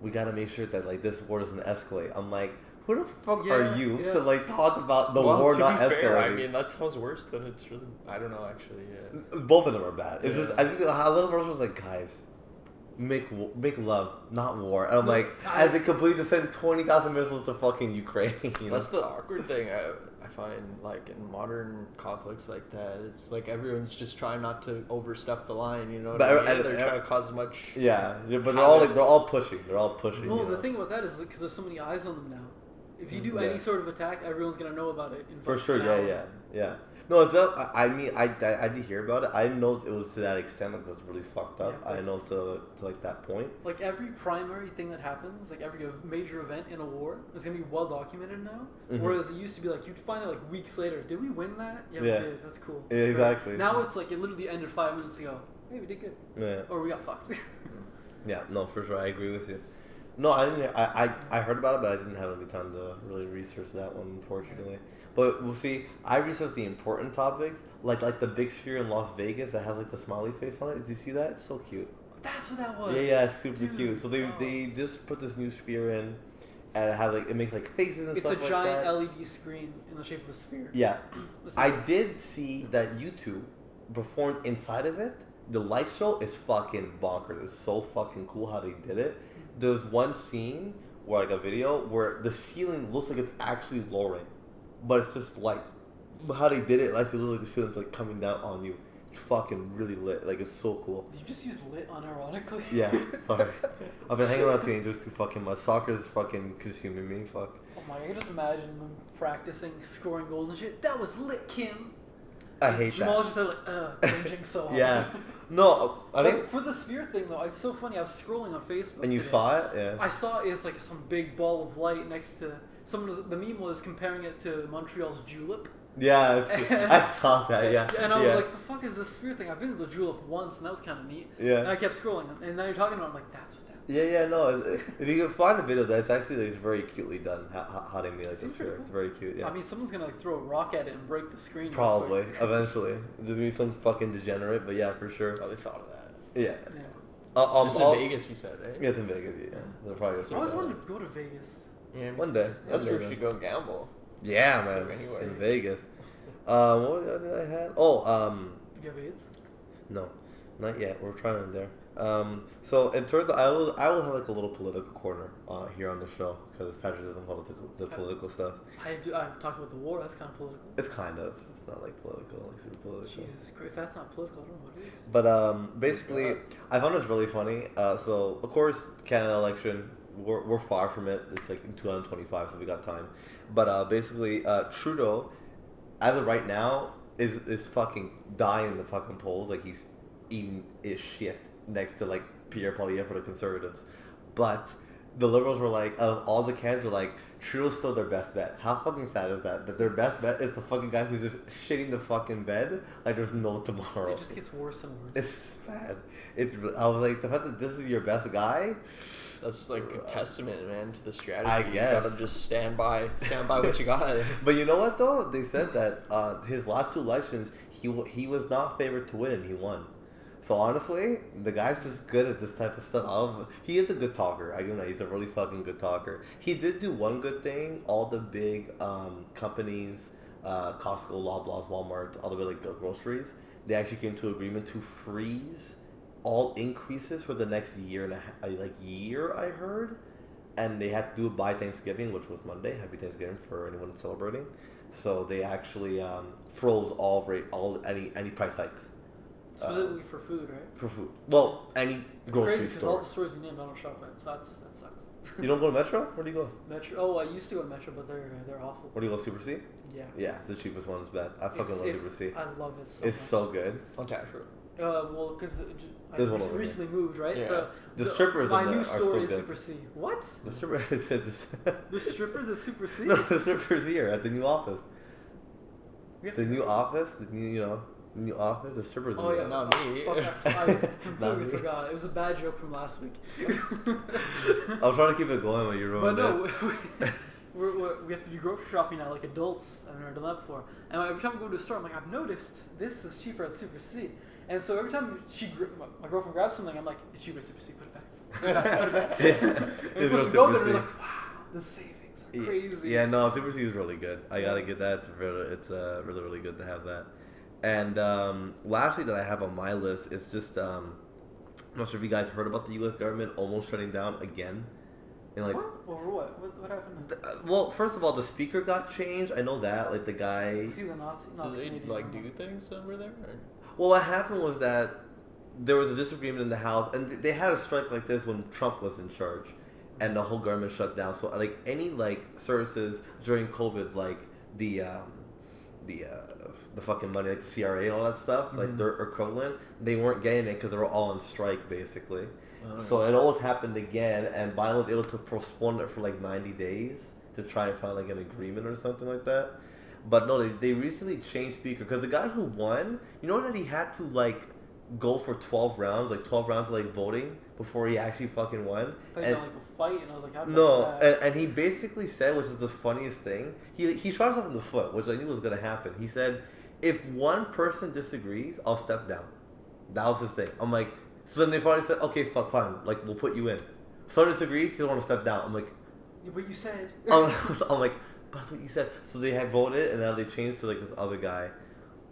D: we gotta make sure that like this war doesn't escalate. I'm like, who the fuck
F: Yeah,
D: are you
F: yeah.
D: to like talk about the
G: well,
D: war
G: to
D: not
G: be
D: escalating?
G: fair, I mean that sounds worse than it's really. I don't know actually. Yeah.
D: Both of them are bad. It's
G: Yeah.
D: just I think how little Russia was like, guys, make love, not war. And I'm like, as they completely send 20,000 missiles to fucking Ukraine. You know?
G: That's the awkward thing I find, like in modern conflicts like that. It's like everyone's just trying not to overstep the line. You know what
D: But
G: I mean? They're trying to cause as much.
D: yeah, but they're all like they're all pushing. They're all pushing.
F: Well,
D: you
F: the
D: know?
F: thing about that is because there's so many eyes on them now. If you do
D: Yeah.
F: any sort of attack, everyone's gonna know about it. In
D: For
F: fucking
D: sure,
F: an
D: yeah,
F: hour.
D: yeah. No, it's not, I mean, I did hear about it. I didn't know it was to that extent. Like that's really fucked up.
F: Yeah,
D: I didn't know to like that point.
F: Like every primary thing that happens, like every major event in a war, is gonna be well documented now.
D: Mhm.
F: Whereas it used to be like you'd find it like weeks later. Did we win that? Yeah,
D: Yeah.
F: we did. That's cool.
D: Yeah,
F: That's great.
D: exactly.
F: Now it's like it literally ended 5 minutes ago. Hey, we did good,
D: Yeah,
F: or we got fucked.
D: yeah. No, for sure, I agree with you. No, I didn't. I heard about it, but I didn't have any time to really research that one, unfortunately. But we'll see. I researched the important topics, like the big sphere in Las Vegas that has like the smiley face on it. Did you see that? It's so cute.
F: That's what that was.
D: Yeah, it's super
F: Dude,
D: cute. So they just put this new sphere in, and it has like it makes like faces and
F: It's
D: stuff
F: a
D: like
F: giant
D: that.
F: LED screen in the shape of a sphere.
D: Yeah,
F: Listen,
D: I did see that YouTube performed inside of it. The light show is fucking bonkers. It's so fucking cool how they did it. There's one scene where like a video where the ceiling looks like it's actually lowering, but it's just light. But how they did it, like it looks like the ceiling's like coming down on you. It's fucking really lit. Like it's so cool.
F: Did you just use lit unironically?
D: Yeah, sorry. I've been hanging around teenagers too fucking much. Soccer's fucking consuming me. Fuck.
F: Oh my! I can just imagine them practicing, scoring goals and shit. That was lit, Kim.
D: I hate
F: Jamal
D: that.
F: just there like cringing so hard.
D: Yeah. No, I think.
F: But for the sphere thing though, it's so funny. I was scrolling on Facebook.
D: And you
F: today.
D: saw it? Yeah.
F: I saw it's like some big ball of light next to the meme was comparing it to Montreal's julep.
D: Yeah, I saw that. Yeah.
F: And I was
D: yeah.
F: like, the fuck is this sphere thing? I've been to the julep once, and that was kind of neat.
D: Yeah.
F: And I kept scrolling, and now you're talking about it, I'm like, that's what that.
D: Yeah, no. If you can find a video, that's actually it's very cutely done. How they made like the
F: Seems pretty
D: sphere.
F: cool.
D: It's very cute. Yeah.
F: I mean, someone's gonna like throw a rock at it and break the screen. real
D: Probably
F: quick.
D: eventually. There's gonna be some fucking degenerate, but yeah, for sure.
G: Oh, they thought of that.
D: Yeah.
F: Yeah.
G: It's in Vegas, you said, right?
D: Yeah, it's in Vegas. Yeah, they're probably.
F: I always wanted to go to Vegas.
G: Yeah,
D: One day.
G: That's
D: One
G: where
D: day,
G: we should
D: man.
G: go gamble.
D: Yeah,
G: So
D: man. It's
G: anyway.
D: in Vegas. What was the other thing I had? Oh,
F: You have AIDS?
D: no, not yet. We're trying in there. So in terms of, I will have like a little political corner here on the show because Patrick doesn't follow the political stuff.
F: I talked about the war. That's kind of political.
D: It's kind of. It's not like political, like super political.
F: Jesus Christ, if that's not political, I don't know what it is.
D: But basically, I found this really funny. So of course, Canada election, we're far from it. It's like in 2025, so we got time. But basically, Trudeau, as of right now, is fucking dying in the fucking polls. Like he's eating his shit next to like Pierre Poilievre for the Conservatives. But the Liberals were like, all the candidates were like, Trudeau's still their best bet. How fucking sad is that? That their best bet is the fucking guy who's just shitting the fucking bed like there's no tomorrow.
F: It just gets worse and worse.
D: It's bad. I was like, the fact that this is your best guy.
G: That's just like a testament, man, to the strategy.
D: I
G: You
D: guess.
G: gotta just stand by what you got.
D: But you know what though? They said that his last two elections, he was not favored to win, and he won. So honestly, the guy's just good at this type of stuff. He is a good talker. I give him that. He's a really fucking good talker. He did do one good thing. All the big companies, Costco, Loblaws, Walmart, all the big like groceries, they actually came to agreement to freeze all increases for the next year and a half, year, I heard, and they had to do it by Thanksgiving, which was Monday. Happy Thanksgiving for anyone celebrating. So they actually froze any price hikes.
F: Specifically for food, right?
D: For food. Well, any
F: It's
D: grocery
F: crazy because all
D: store.
F: the stores you named I don't shop at, so that sucks.
D: You don't go to Metro? Where do you go?
F: Metro. Oh, I used to go to Metro, but they're awful.
D: Where do you go? Super C?
F: Yeah.
D: Yeah, it's the cheapest one. It's best. I fucking love Super C.
F: I love it so
D: It's
F: much.
D: so good.
G: On Tash Road.
F: Well, because I
D: There's one over
F: recently moved, right?
G: Yeah.
F: So
D: The strippers
F: my
D: in there
F: new
D: are
F: store
D: still
F: is
D: good.
F: Super C. What?
D: The stripper.
F: The strippers at Super C?
D: No, the stripper's here at the new office.
F: We have
D: The
F: to-
D: new office. The new office. The strippers in
F: Oh
D: there.
F: yeah,
G: Not me.
F: Fuck, I
D: Not
F: completely
D: me.
F: forgot. It was a bad joke from last week.
D: I was trying to keep it going, but you
F: But
D: ruined
F: no,
D: it.
F: we have to do grocery shopping now, like adults. I've never done that before. And every time we go to a store, I'm like, I've noticed this is cheaper at Super C. And so every time my girlfriend grabs something, I'm like, it's cheaper at Super C. Put it back. Put it back. Put it back.
D: Yeah.
F: And
D: It's
F: once
D: real
F: we go
D: Super
F: there, we're
D: C.
F: like, wow, the savings are crazy.
D: Yeah, no, Super C is really good. I gotta get that. It's really, really good to have that. And lastly, that I have on my list is just I'm not sure if you guys heard about the U.S. government almost shutting down again. And like,
F: What? Over what? What happened?
D: well, first of all, the speaker got changed. I know that. Like the guy.
F: See the Nazi
G: Do they
F: Canadian
G: like
F: one.
G: do things over there? Or?
D: Well, what happened was that there was a disagreement in the House, and they had a strike like this when Trump was in charge, and the whole government shut down. So like any like services during COVID, like the fucking money, like the CRA and all that stuff, like their equivalent, they weren't getting it because they were all on strike basically. So it always happened again, and Biden was able to postpone it for like 90 days to try and find like an agreement or something like that. But no, they recently changed speaker because the guy who won, you know that he had to like go for 12 rounds, like 12 rounds of like voting before he actually fucking won.
F: I thought you
D: And
F: were like a fight, and I was like, how
D: no,
F: that?
D: and he basically said, which is the funniest thing, he shot himself in the foot, which I knew was gonna happen. He said, if one person disagrees, I'll step down. That was his thing. I'm like, so then they probably said, okay, fuck, fine, like we'll put you in. Someone disagrees, he doesn't want to step down. I'm like,
F: Yeah, but you said.
D: I'm like, but that's what you said. So they had voted, and now they changed to like this other guy.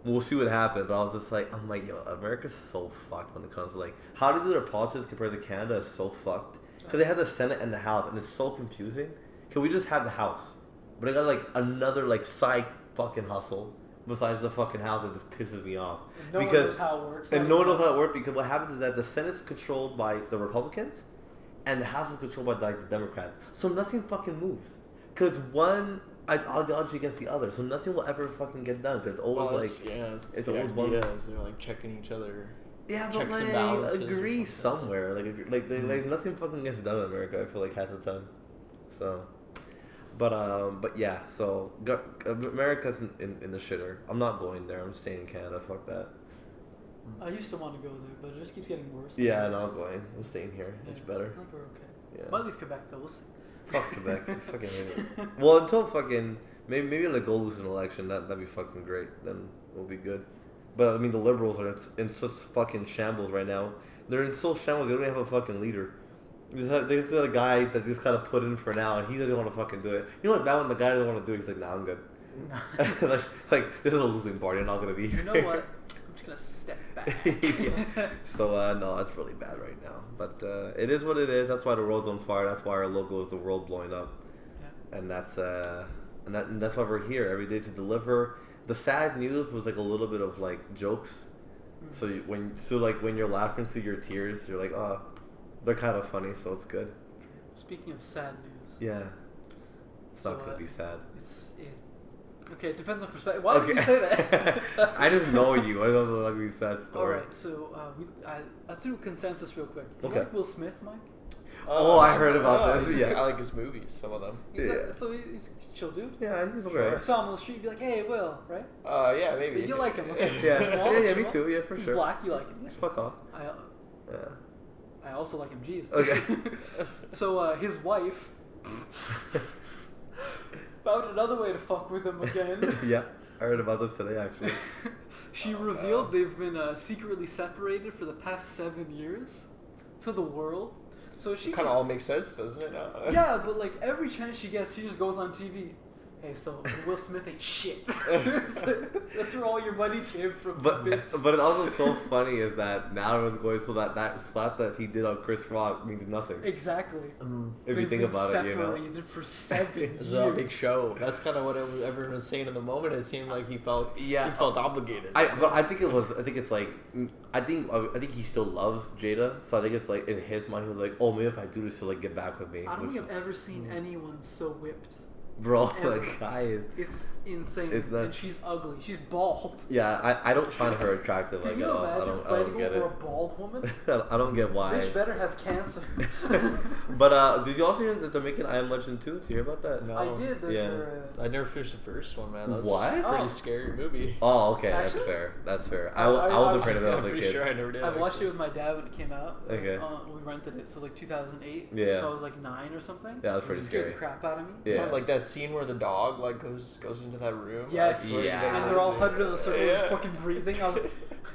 D: We'll see what happens. But I was just like, I'm like, yo, America's so fucked when it comes to like how they do their politics compared to Canada is so fucked. Because they have the Senate and the House, and it's so confusing. Can we just have the House? But I got like another like side fucking hustle besides the fucking House that just pisses me off.
F: No one knows how it works.
D: And no one knows how it works because what happens is that the Senate's controlled by the Republicans, and the House is controlled by like the Democrats. So nothing fucking moves. Because one ideology against the other, so nothing will ever fucking get done. Because it's always it's always one.
G: They're like checking each other.
D: Yeah, but
G: checks and
D: like
G: balances or
D: agree
G: something.
D: somewhere. Like nothing fucking gets done in America. I feel like half the time. So, but yeah. So America's in the shitter. I'm not going there. I'm staying in Canada. Fuck that.
F: I used to want to go there, but it just keeps getting worse.
D: Yeah, no, I'm going. I'm staying here. It's better.
F: I think we're okay.
D: Yeah.
F: Might leave Quebec though. We'll see.
D: Fuck Quebec. I fucking hate it. Well, until fucking maybe like go lose an election, that'd be fucking great. Then we'll be good. But I mean, the Liberals are in such fucking shambles right now. They're in so shambles. They don't even have a fucking leader. They just got a guy that just kind of put in for now, and he doesn't want to fucking do it. You know what? That one, the guy doesn't want to do it. He's like, nah, I'm good. like this is a losing party. I'm not gonna be here.
F: You know what? I'm just gonna step back.
D: Yeah. So no, that's really bad right now. But it is what it is. That's why the world's on fire. That's why our logo is the world blowing up.
F: Yeah.
D: And that's why we're here every day to deliver. The sad news was like a little bit of like jokes. So when you're laughing through your tears, you're like, oh, they're kind of funny, so it's good.
F: Speaking of sad news.
D: Yeah. It's not
F: So,
D: gonna be sad.
F: Okay, it depends on perspective. Why would you say that?
D: I just know you. I don't know like be sad story.
F: Alright, so let's do a consensus real quick. You
D: Okay.
F: like Will Smith, Mike?
D: Oh, I heard about this.
G: Yeah,
D: Yeah.
G: I like his movies. Some of them.
F: So he's a chill dude?
D: Yeah, he's
F: If
D: alright.
F: you saw him on the street, you'd be like, hey, Will, right?
G: Yeah, maybe.
F: You like him, okay?
D: Yeah,
F: Small,
D: yeah, me
F: small?
D: too. Yeah, for
F: He's
D: sure.
F: black, you like him. Yeah.
D: Fuck off. Yeah.
F: I also like him, jeez.
D: Okay.
F: So his wife found another way to fuck with him again.
D: Yeah, I heard about this today actually.
F: She revealed they've been secretly separated for the past 7 years to the world. So she
G: Kind of all makes sense, doesn't it?
F: yeah, but like every chance she gets, she just goes on TV. Hey, so Will Smith ain't shit. That's where all your money came from,
D: But
F: bitch.
D: but it's also so funny is that now everyone's going so that slap that he did on Chris Rock means nothing.
F: Exactly.
D: If you
F: They've
D: think
F: been
D: about it, you know.
F: separated for 7 years.
G: This is a big show. That's kind of what everyone was saying in the moment. It seemed like he felt obligated.
D: But I think I think he still loves Jada, so I think it's like in his mind he was like, oh, maybe if I do this, he'll like get back with me.
F: I don't
D: which
F: think I've
D: is-
F: ever seen anyone so whipped.
D: Bro,
F: ever.
D: like guy.
F: It's insane.
D: It's not-
F: And she's ugly. She's bald.
D: Yeah, I don't find her attractive like
F: Can
D: at
F: you
D: all.
F: imagine
D: I don't
F: fighting
D: get
F: over
D: it.
F: a bald woman?
D: I don't get why.
F: Bitch better have cancer.
D: But did you also hear that they're making I Am Legend 2? Did you hear about that?
G: No.
F: I did.
G: I never finished the first one, man. That's
D: What?
G: a pretty
F: Oh.
G: scary movie.
D: Oh, okay,
F: Actually?
D: that's fair. That's fair.
F: I-
D: I was
F: I-
D: afraid of it
G: I'm
D: as a
G: pretty
D: kid.
G: sure I never did.
F: I watched
G: actually.
F: it with my dad when it came out.
D: Okay.
F: We rented it, so it was like 2008.
D: Yeah.
F: So I was like 9 or something.
D: Yeah, that's pretty
F: It scared
D: scary.
F: the crap out of me.
D: Yeah.
G: Like that scene where the dog like goes into that room.
F: Yes.
G: I swear to
D: Yeah.
G: God,
F: And they're all
G: it was-
F: huddled in a circle, just
G: Yeah.
F: fucking breathing. I was like,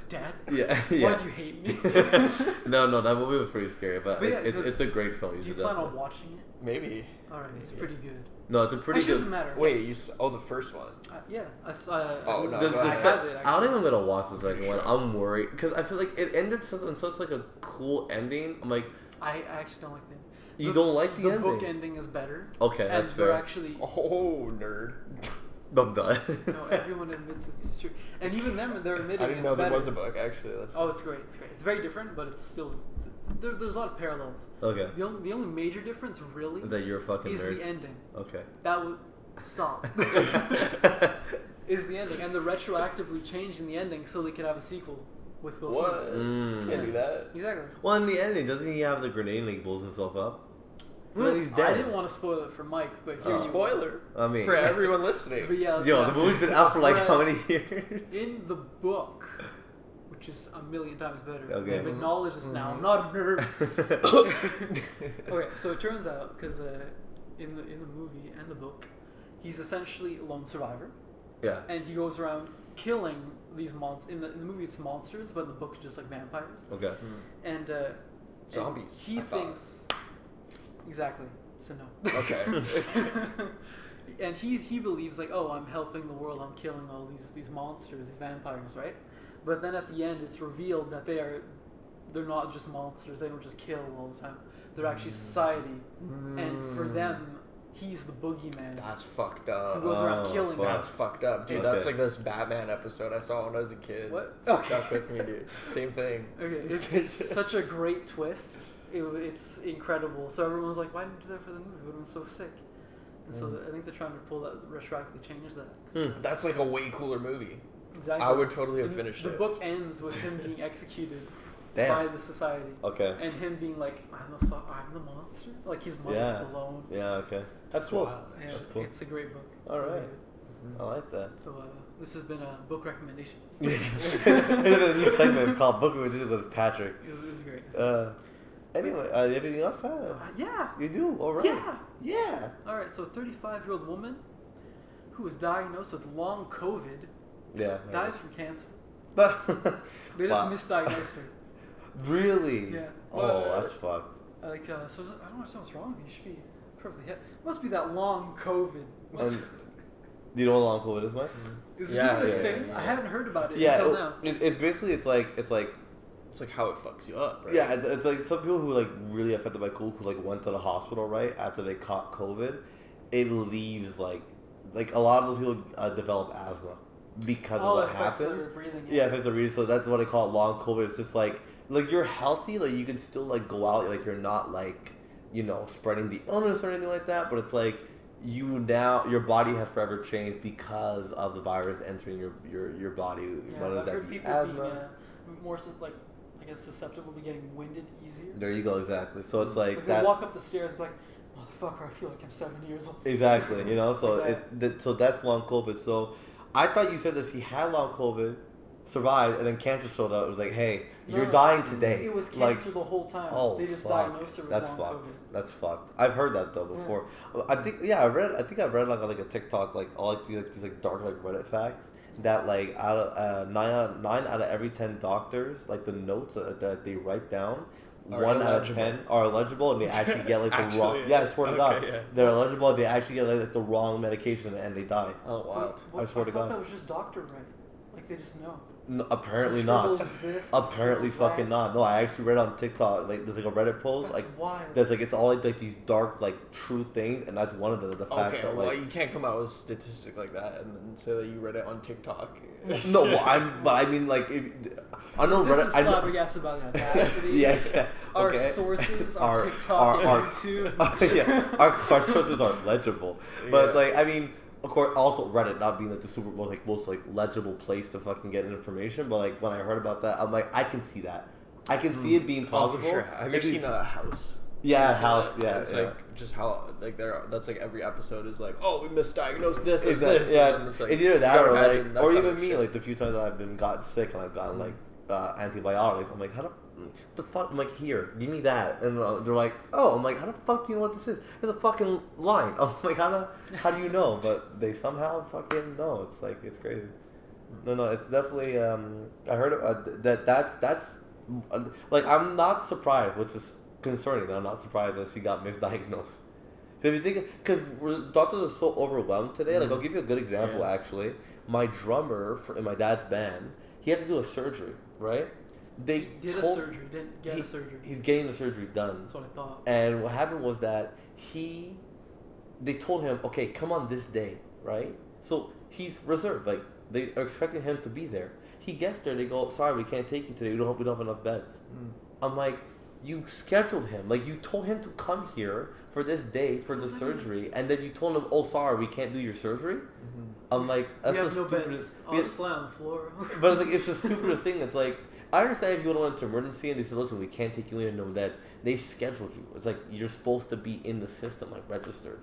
F: Dad,
D: Yeah,
F: why
D: yeah.
F: do you hate me?
D: No, that movie was pretty scary, but
F: But yeah,
D: it's a great film.
F: Do you
D: should
F: plan on
D: definitely-
F: watching it?
G: Maybe.
F: Alright, it's pretty good.
D: No, it's a pretty
F: Actually, it
D: good.
F: doesn't matter.
G: Wait, the first one.
F: Yeah, I
G: Oh, no,
D: The,
G: go
D: the
G: ahead.
D: se-
F: have it,
D: I don't
F: actually.
D: even gonna watch the second one.
G: Sure.
D: I'm worried because I feel like it ended in such like a cool ending. I'm like,
F: I actually don't like the ending.
D: you don't like the ending?
F: book ending is better.
D: Okay,
F: And
D: that's
F: they're
D: fair.
F: actually
G: Oh, nerd.
D: I'm done.
F: no, everyone admits it's true, and even them, they're admitting
G: I didn't
F: it's
G: know there
F: better.
G: was a book actually. That's
F: Oh, it's great. It's great. It's very different, but it's still there's a lot of parallels.
D: Okay,
F: The only major difference really
D: that you're a fucking
F: is
D: nerd.
F: the ending.
D: Okay.
F: That would stop. Is the ending, and they're retroactively changing the ending so they could have a sequel with Will
G: what?
F: Smith.
G: Can't do that.
F: Exactly.
D: Well, in the ending, doesn't he have the grenade and he blows himself up? So then he's
F: I
D: dead.
F: didn't want to spoil it for Mike, but here
D: Oh.
F: you
G: Spoiler
D: I mean,
G: for everyone listening.
F: But yeah, that's
D: yo,
F: what
D: the movie's been out for like how many years?
F: in the book, which is a million times better.
D: Okay.
F: We've acknowledged this now. I'm not a nerd. Okay, so it turns out, because in the movie and the book, he's essentially a lone survivor.
D: Yeah.
F: And he goes around killing these monsters. In the movie, it's monsters, but in the book, it's just like vampires.
D: Okay.
F: And
G: Zombies,
F: and he
G: I thought.
F: thinks exactly. So no.
G: Okay.
F: And he believes like, oh, I'm helping the world. I'm killing all these monsters, these vampires, right? But then at the end, it's revealed that they're not just monsters. They don't just kill all the time. They're actually society, and for them, he's the boogeyman.
G: That's fucked up.
F: Who goes around killing them.
G: That's fucked up, dude.
D: Okay.
G: That's like this Batman episode I saw when I was a kid.
F: What?
G: Stuck with me, dude. Same thing.
F: Okay, it's such a great twist. It's incredible. So everyone's like, why didn't you do that for the movie? It would have been so sick. And so I think they're trying to pull that, retroactively change that.
G: That's like a way cooler movie.
F: Exactly.
G: I would totally have
F: And
G: finished
F: the
G: it.
F: book ends with him being executed
D: Damn.
F: by the society.
D: Okay.
F: And him being like, I'm the monster. Like his mind's
D: Yeah.
F: blown.
D: Yeah. Okay. That's cool.
G: wild.
F: Yeah,
D: That's cool.
F: It's a great book.
D: All right.
F: Yeah.
D: I like that.
F: So this has been a book recommendations.
D: A new segment called Book with Patrick.
F: It was great.
D: Anyway, you have anything else, Pat?
F: Yeah.
D: You do? All right.
F: Yeah.
D: Yeah.
F: All right. So, 35-year-old woman who was diagnosed with long COVID
D: Yeah.
F: dies from cancer.
D: They
F: They just misdiagnosed her.
D: Really?
F: Yeah.
D: Oh,
F: Well,
D: that's fucked.
F: Like, so I don't understand what's wrong with you. You should be perfectly hit. Must be that long COVID.
D: Do you know what long COVID is, Mike?
F: Is
G: Yeah,
F: it even a
G: yeah,
F: thing?
G: yeah.
F: I haven't heard about it
D: Yeah.
F: until now.
D: It's basically it's like
G: It's like how it fucks you up, right?
D: yeah, it's like some people who like really affected by COVID who like went to the hospital right after they caught COVID. It leaves like a lot of those people develop asthma because of what
F: it affects
D: happens.
F: their breathing.
D: Yeah, if it's the reason. So that's what they call it long COVID. It's just like you're healthy, like you can still like go out, like you're not like spreading the illness or anything like that. But it's like your body has forever changed because of the virus entering your body.
F: Yeah,
D: Whether
F: I've
D: that
F: heard
D: be
F: people
D: asthma.
F: being more like I guess susceptible to getting winded easier.
D: There you go, exactly. So it's like
F: Like
D: that.
F: they walk up the stairs and be like, motherfucker, I feel like I'm 7 years old.
D: Exactly, so
F: Like
D: so that's long COVID. So I thought you said that he had long COVID, survived, and then cancer showed up. It was like, hey, you're
F: No,
D: dying today.
F: It was
D: like,
F: cancer the whole time.
D: oh,
F: They just
D: fuck.
F: diagnosed her with
D: That's
F: long
D: fucked.
F: COVID.
D: That's fucked. I've heard that though before. I think I read like a TikTok like all these dark like Reddit facts that like out of 9 out of every 10 doctors like the notes that they write down.
G: Are
D: 1 out of
G: illegible.
D: 10 are eligible and they actually get like the
G: Actually,
D: wrong. Yeah, I swear to
G: okay,
D: God,
G: yeah.
D: they're eligible. They actually get like the wrong medication and they die.
G: Oh, wild.
F: What?
D: I swear to
F: thought
D: God.
F: that was just doctor right. Like they just know.
D: No, apparently
F: The
D: not.
F: scribbles is this, the
D: Apparently
F: scribbles
D: fucking
F: that.
D: not. No, I actually read on TikTok like there's like a Reddit post
F: That's
D: like
F: wild.
D: that's like it's all like these dark like true things and that's one of the fact
G: Okay,
D: that
G: well,
D: like
G: you can't come out with a statistic like that and then say that you read it on TikTok.
D: no, well, but I mean like I know
F: This
D: Reddit.
F: is
D: I know,
F: Flabbergasted about the Audacity.
D: yeah,
F: Our
D: okay.
F: sources
D: Our-
F: are TikTok
D: our-
F: and YouTube.
D: yeah, our sources are legible, but
G: Yeah.
D: like I mean, of course, also Reddit not being like the super most legible place to fucking get information. But like when I heard about that, I'm like, I can see that. I can see it being
G: Oh,
D: possible.
G: for sure. Have you
D: If
G: seen House?
D: Yeah,
G: You seen
D: House.
G: that?
D: Yeah,
G: It's
D: yeah.
G: like just how like that's like every episode is like, oh, we misdiagnosed this as
D: Exactly.
G: this.
D: Yeah,
G: and then
D: it's,
G: like,
D: either
G: you
D: that
G: gotta
D: or
G: imagine
D: like,
G: that
D: or
G: kind
D: even
G: of
D: me,
G: shit.
D: like the few times that I've gotten sick and I've gotten like antibiotics. I'm like, the fuck? I'm like, here, give me that, and they're like, oh, I'm like, how the fuck do you know what this is? There's a fucking line. I'm like, how do you know? But they somehow fucking know. It's like it's crazy. No, it's definitely. I heard that's like I'm not surprised, which is concerning. That I'm not surprised that she got misdiagnosed. If you think, because doctors are so overwhelmed today. Like I'll give you a good example.
G: Yeah.
D: Actually, my drummer in my dad's band, he had to do a surgery. Right? They
F: Did a surgery, didn't get a surgery.
D: He's getting the surgery done.
F: That's what I thought.
D: And what happened was that they told him, okay, come on this day, right? So he's reserved. Like they are expecting him to be there. He gets there. They go, sorry, we can't take you today. We don't have enough beds. I'm like, you scheduled him. Like you told him to come here for this day for the surgery, and then you told him, oh, sorry, we can't do your surgery. I'm like, that's
F: We have
D: the
F: no
D: stupidest.
F: beds. I'll just lie on the floor.
D: But it's like it's the stupidest thing. It's like I understand if you would have went to emergency and they said, listen, we can't take you in, no beds. They scheduled you. It's like you're supposed to be in the system, like registered.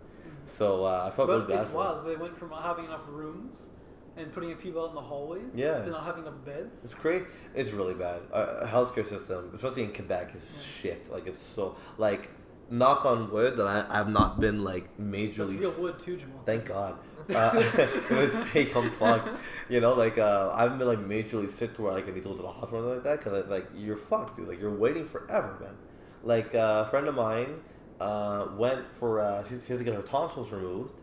D: So I felt really
F: But
D: bad.
F: it's
D: for
F: wild. They went from having enough rooms and putting people out in the hallways.
D: Yeah.
F: To not having enough beds.
D: It's great. It's really bad. Healthcare system, especially in Quebec, is shit. Like it's so like. Knock on wood that I have not been like majorly.
F: That's real wood too, Jamal.
D: Thank God. It's fake. I'm fucked. You know, like I haven't been like majorly sick to where like I need to go to the hospital or anything like that. Because like you're fucked, dude. Like you're waiting forever, man. Like a friend of mine went for she has to get her tonsils removed.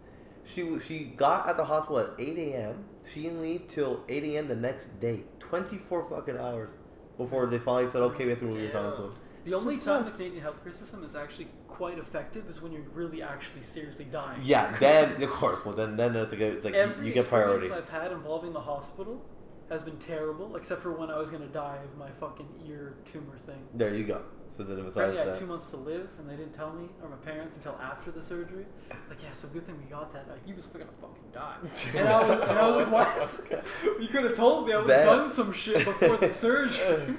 D: She got at the hospital at 8 a.m. She didn't leave till 8 a.m. the next day. 24 fucking hours before they finally said, okay, we have to remove your tonsils.
F: The only time the Canadian healthcare system is actually quite effective is when you're really actually seriously dying.
D: Yeah, then of course. Well, then it's like
F: Every
D: you get priority.
F: experience I've had involving the hospital has been terrible, except for when I was gonna die of my fucking ear tumor thing.
D: There you go. So then besides
F: Apparently I had
D: that,
F: 2 months to live, and they didn't tell me, or my parents, until after the surgery. Like, yeah, so good thing we got that. He was gonna fucking die. And I was like, what? You could have told me I would have done some shit before the surgery.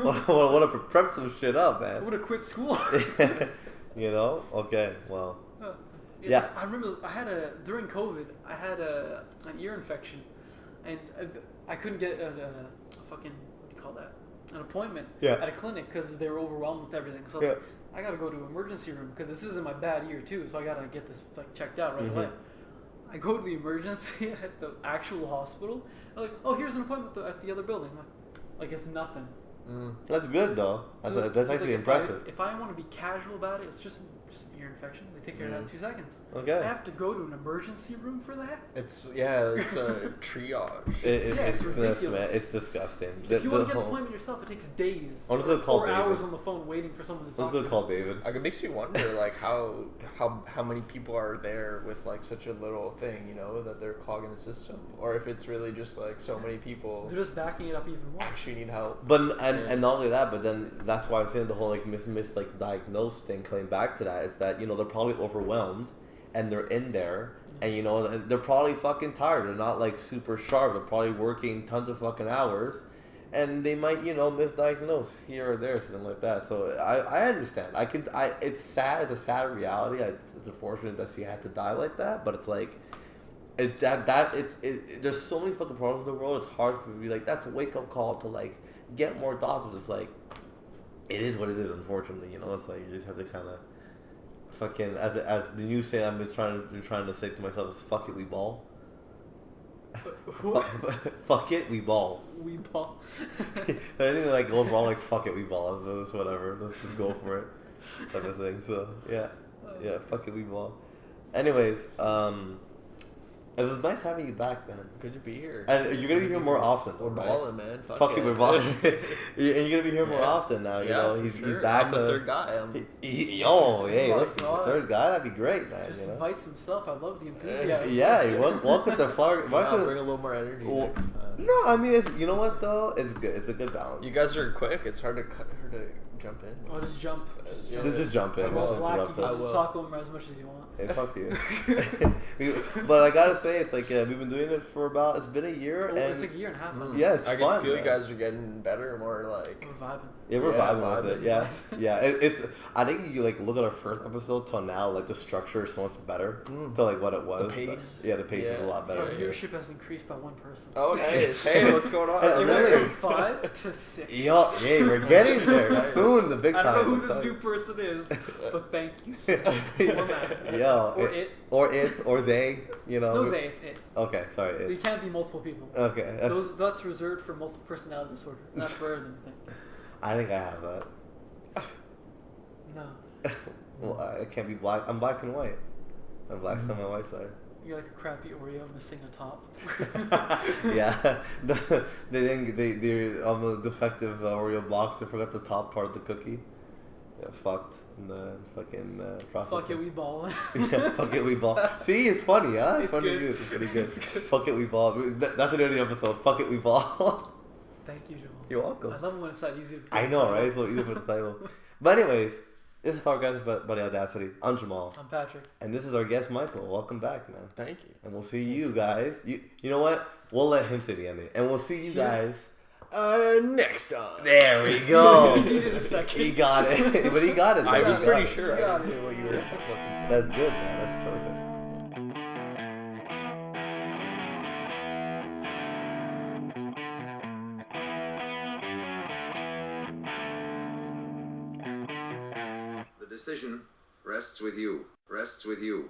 D: want to prep some shit up,
F: I
D: man.
F: would have quit school.
D: You know? Okay. Well.
F: Yeah. I remember during COVID, I had an ear infection, and I couldn't get a fucking, what do you call that? An appointment at a clinic because they were overwhelmed with everything. So I was like, I gotta go to an emergency room because this isn't my bad ear too. So I gotta get this like checked out right away. I go to the emergency at the actual hospital. They're like, oh, here's an appointment at the other building. I'm like it's nothing.
D: That's good though.
F: So
D: That's actually
F: like
D: impressive.
F: If I want to be casual about it, it's just an ear infection. They take care of that in 2 seconds.
D: Okay.
F: I have to go to an emergency room for that?
G: It's a triage.
F: It's ridiculous.
D: Man, it's disgusting.
F: If you want to get an appointment yourself, it takes days.
D: I'm just gonna call
F: or
D: David.
F: hours on the phone waiting for someone to
D: I'm
F: talk
D: just gonna
F: to.
D: call David.
G: Like, it makes me wonder, like, how many people are there with like such a little thing, you know, that they're clogging the system, or if it's really just like so many people
F: They're just backing it up even more.
G: actually need help.
D: But and not only that, but then that's why I'm saying the whole like misdiagnosed thing coming back to that is that, you know, they're probably overwhelmed and they're in there and, you know, they're probably fucking tired. They're not like super sharp. They're probably working tons of fucking hours and they might, you know, misdiagnose here or there, something like that. So I understand. It's sad. It's a sad reality. It's unfortunate that she had to die like that, but it's like, there's so many fucking problems in the world. It's hard for me to be like, that's a wake up call to like get more doctors. It's like, it is what it is, unfortunately. You know, it's like you just have to kind of fucking, as the new saying I've been trying to say to myself is, fuck it, we ball. Fuck it, we ball.
F: We ball.
D: Anything that like goes wrong, like fuck it, we ball. So it's whatever. Let's just go for it, type of thing. So yeah, fuck it, we ball. Anyways, it was nice having you back, man.
G: Good to be here.
D: And you're gonna be here more often.
G: We're balling, man.
D: Fuck it, we're balling. And you're gonna be here more often now. You know, he's back.
G: I'm the third guy.
D: Hey,
F: Oh
D: listen, the
F: God.
D: third guy, that'd be great, man.
F: Just
D: you know?
F: invites himself. I love the enthusiasm.
D: Yeah, welcome to Flower.
G: I'll bring a little more energy next time.
D: No, I mean, you know what though? It's good. It's a good balance.
G: You guys are quick. It's hard to jump in.
F: Oh, just jump.
D: Just jump in.
F: Well,
D: Just
F: Black,
D: interrupt
F: you
D: us.
F: can talk over as much as you want.
D: Hey, fuck you. But I gotta say, it's like we've been doing it for
F: It's been a year and a half.
D: Yeah, it's
G: I
D: fun.
G: can feel
D: man.
G: you guys are getting better, more like
F: We're vibing.
D: Yeah, we're vibing with it.
G: vibing.
D: Yeah. It's. I think you like look at our first episode till now, like the structure is so much better to like what it was.
G: The pace.
D: But, yeah, the pace is a lot better.
F: Our
D: too.
F: viewership has increased by one person.
G: Oh, nice. Hey, what's going on?
F: It
D: really?
F: went from 5 to 6.
D: Yo, hey, we're getting there soon. The big
F: I
D: time.
F: don't know who
D: I'm
F: this
D: telling
F: new
D: you.
F: person is, but thank you so much. Or man.
D: Yo,
F: Or
D: or they. You know.
F: No, it's it.
D: Okay, sorry.
F: It can't be multiple people.
D: Okay,
F: That's reserved for multiple personality disorder. That's rarer than you think.
D: I think I have that.
F: No.
D: Well, I can't be black. I'm black and white. I'm black on my white side.
F: You're like a crappy Oreo missing a top.
D: Yeah, they're on the defective Oreo box. They forgot the top part of the cookie. Yeah, fucked in the fucking process.
F: Fuck it, we ball.
D: Yeah, fuck it, we ball. See, it's funny, huh? It's funny,
F: good.
D: good. It's pretty good. Fuck it, we ball. That's the name of the episode. Fuck it, we ball.
F: Thank you, Joel.
D: You're welcome.
F: I love it when it's that easy. To
D: I know, right? So easy for the title. But anyways, this is Flabbergasted by the Audacity. I'm Jamal.
F: I'm Patrick.
D: And this is our guest, Michael. Welcome back, man.
G: Thank you.
D: And we'll see you guys. You know what? We'll let him say the ending. And we'll see you guys
G: Next time.
D: There we go.
F: He needed a second.
D: He got it. But he got it.
G: I
D: though.
G: was
D: He got
G: pretty
D: it.
G: sure
F: You
G: I
F: got
G: knew
F: it.
G: what you were looking for.
D: That's good, man. That's perfect.
B: decision rests with you. Rests with you.